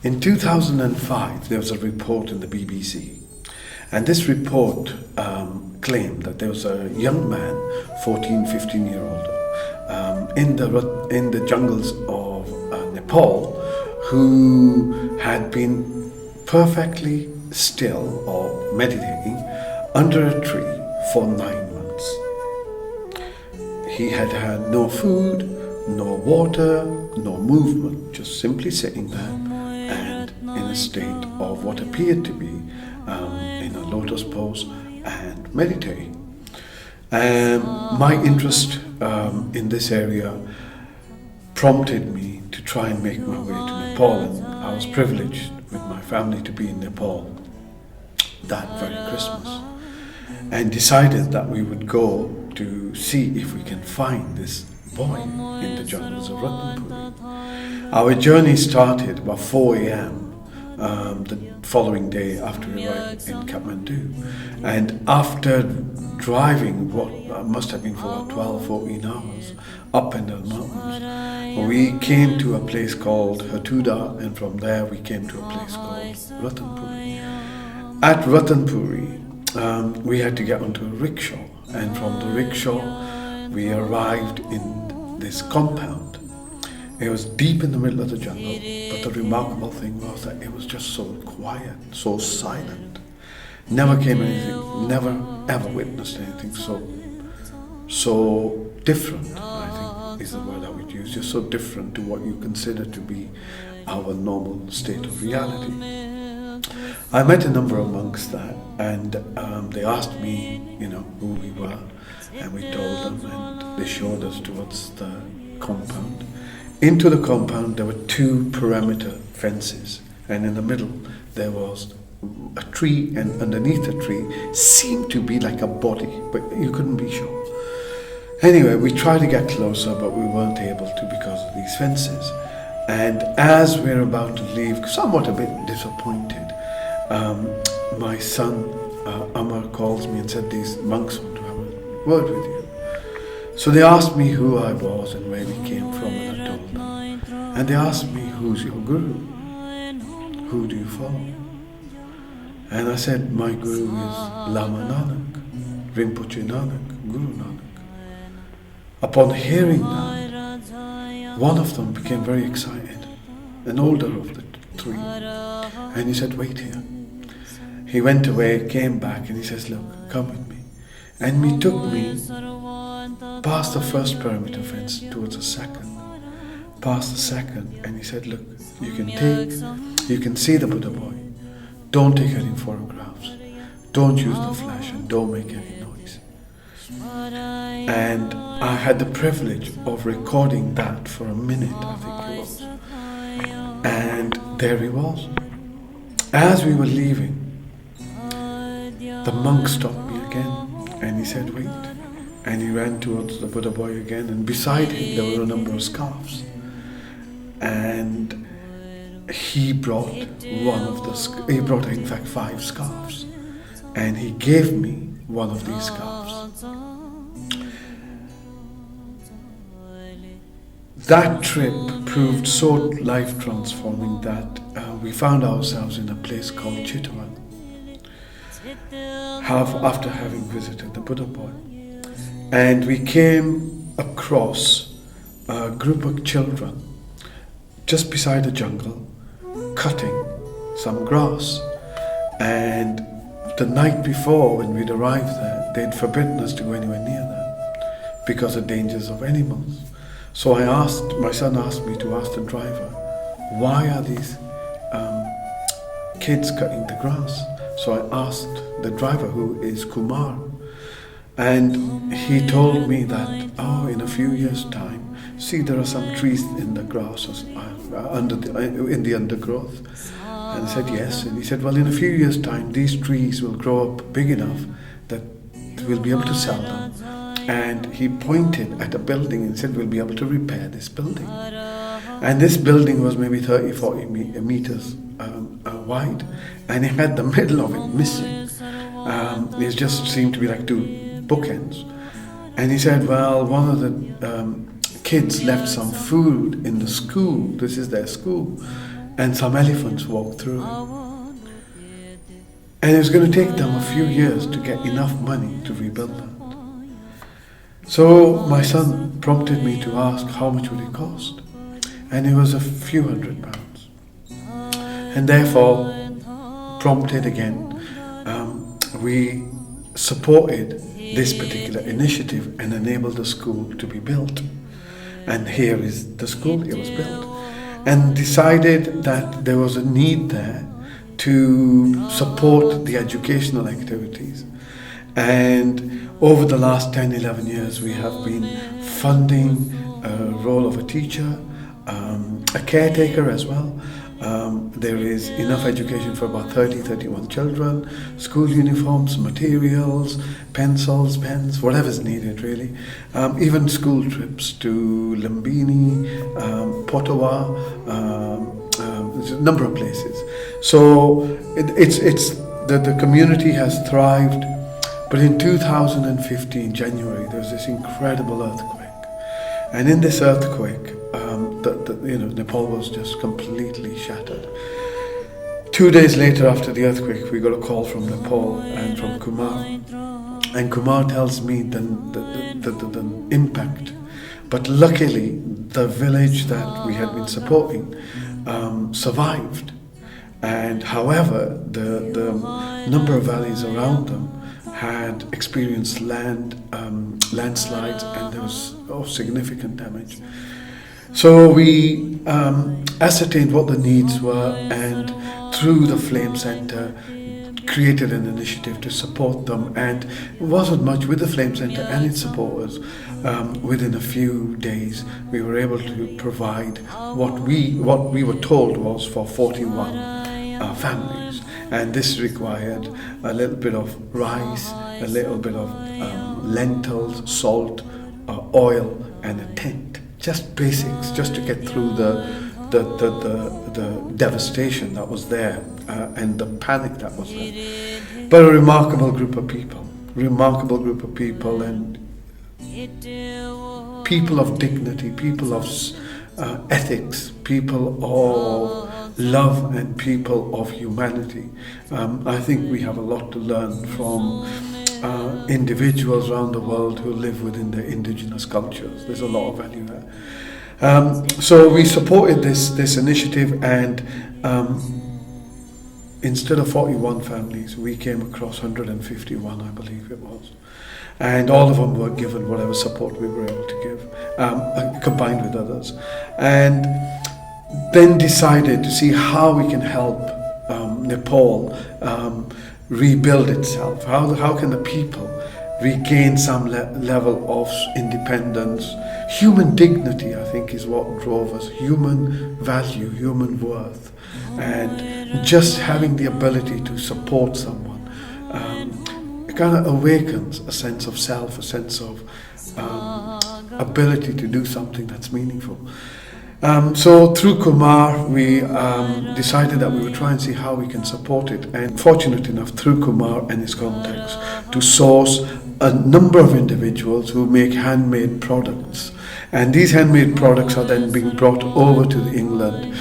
In 2005, there was a report in the BBC, and this report claimed that there was a young man, 14, 15-year-old, in the jungles of Nepal, who had been perfectly still or meditating under a tree for 9 months. He had had no food, no water, no movement, just simply sitting there and in a state of what appeared to be in a lotus pose and meditating. My interest in this area prompted me to try and make my way to Nepal, and I was privileged with my family to be in Nepal that very Christmas, and decided that we would go to see if we can find this boy in the jungles of Ratnapuri. Our journey started about 4 a.m. The following day after we arrived in Kathmandu, and after driving what must have been for about 12, 14 hours up and down mountains, we came to a place called Hatuda, and from there we came to a place called Ratnapuri. At Ratnapuri, we had to get onto a rickshaw, and from the rickshaw we arrived in this compound. It was deep in the middle of the jungle, but the remarkable thing was that it was just so quiet, so silent. Never ever witnessed anything so different, I think is the word I would use, just so different to what you consider to be our normal state of reality. I met a number of monks there, and they asked me, who we were, and we told them, and they showed us towards the compound. Into the compound there were 2 perimeter fences, and in the middle there was a tree, and underneath the tree seemed to be like a body, but you couldn't be sure. Anyway, we tried to get closer, but we weren't able to because of these fences. And as we're about to leave, somewhat a bit disappointed, my son Amar calls me and said, these monks want to have a word with you. So they asked me who I was and where we came from, and I told them. And they asked me, who's your guru? Who do you follow? And I said, my guru is Lama Nanak, Rinpoche Nanak, Guru Nanak. Upon hearing that, one of them became very excited, an older of the 3, and he said, wait here. He went away, came back, and he says, look, come with me. And he took me past the first perimeter fence towards the second, past the second, and he said, look, you can see the Buddha boy. Don't take any photographs. Don't use the flash, and don't make any noise. And I had the privilege of recording that for a minute, I think it was. And there he was. As we were leaving, the monk stopped me again, and he said, wait. And he ran towards the Buddha boy again, and beside him there were a number of scarves. And he brought in fact 5 scarves, and he gave me one of these scarves. That trip proved so life transforming that we found ourselves in a place called Chitwan, after having visited the Buddha boy. And we came across a group of children just beside the jungle, cutting some grass. And the night before, when we'd arrived there, they'd forbidden us to go anywhere near them because of dangers of animals. So my son asked me to ask the driver, why are these kids cutting the grass? So I asked the driver, who is Kumar, and he told me that, in a few years' time, see, there are some trees in the grass in the undergrowth. And I said, yes. And he said, well, in a few years' time, these trees will grow up big enough that we'll be able to sell them. And he pointed at a building and said, we'll be able to repair this building. And this building was maybe 30, 40 meters wide, and it had the middle of it missing. It just seemed to be like 2 bookends. And he said, well, one of the kids left some food in the school. This is their school. and some elephants walked through it. And it was going to take them a few years to get enough money to rebuild that. So my son prompted me to ask how much would it cost, and it was a few £100. And therefore, prompted again, we supported this particular initiative and enabled the school to be built. And here is the school, it was built. And decided that there was a need there to support the educational activities. And over the last 10, 11 years, we have been funding a role of a teacher, a caretaker as well. There is enough education for about 31 children, school uniforms, materials, pencils, pens, whatever's needed really. Even school trips to Lumbini, Potawa, there's a number of places. So the community has thrived. But in 2015, January, there was this incredible earthquake. And in this earthquake, Nepal was just completely shattered. 2 days later after the earthquake, we got a call from Nepal and from Kumar. And Kumar tells me the impact. But luckily, the village that we had been supporting survived. And however, the number of valleys around them had experienced landslides, and there was significant damage. So we ascertained what the needs were, and through the Flame Centre created an initiative to support them. And it wasn't much with the Flame Centre and its supporters. Within a few days, we were able to provide what we were told was for 41 families. And this required a little bit of rice, a little bit of lentils, salt, oil, and a tent. Just basics, just to get through the devastation that was there and the panic that was there. But a remarkable group of people, and people of dignity, people of ethics, people of love, and people of humanity. I think we have a lot to learn from individuals around the world who live within their indigenous cultures. There's a lot of value there. So we supported this initiative, and instead of 41 families, we came across 151, I believe it was. And all of them were given whatever support we were able to give, combined with others. And then decided to see how we can help Nepal rebuild itself. How can the people regain some level of independence? Human dignity, I think, is what drove us. Human value, human worth, and just having the ability to support someone. It kind of awakens a sense of self, a sense of ability to do something that's meaningful. So through Kumar, we decided that we would try and see how we can support it. And fortunate enough, through Kumar and his contacts, to source a number of individuals who make handmade products. And these handmade products are then being brought over to England.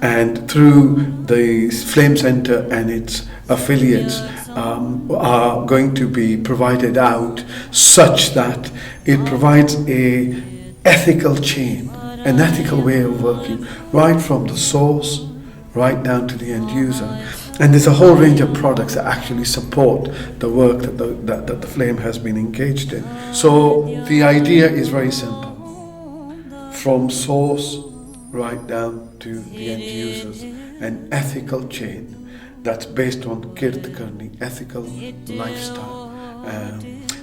And through the Flame Centre and its affiliates are going to be provided out such that it provides a ethical chain, an ethical way of working, right from the source right down to the end user. And there's a whole range of products that actually support the work that the Flame has been engaged in. So the idea is very simple. From source right down to the end users, an ethical chain that's based on Kirtakarni, ethical lifestyle.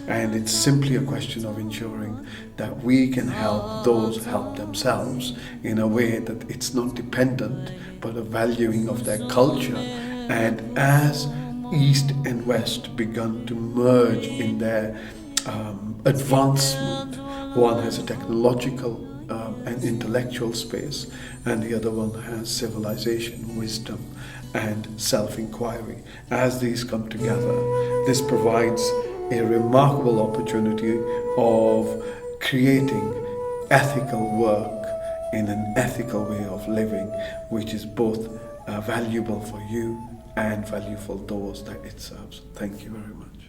And it's simply a question of ensuring that we can help those help themselves in a way that it's not dependent, but a valuing of their culture. And as East and West begun to merge in their advancement, one has a technological and intellectual space, and the other one has civilization, wisdom, and self-inquiry. As these come together, this provides a remarkable opportunity of creating ethical work in an ethical way of living, which is both valuable for you and valuable for those that it serves. Thank you very much.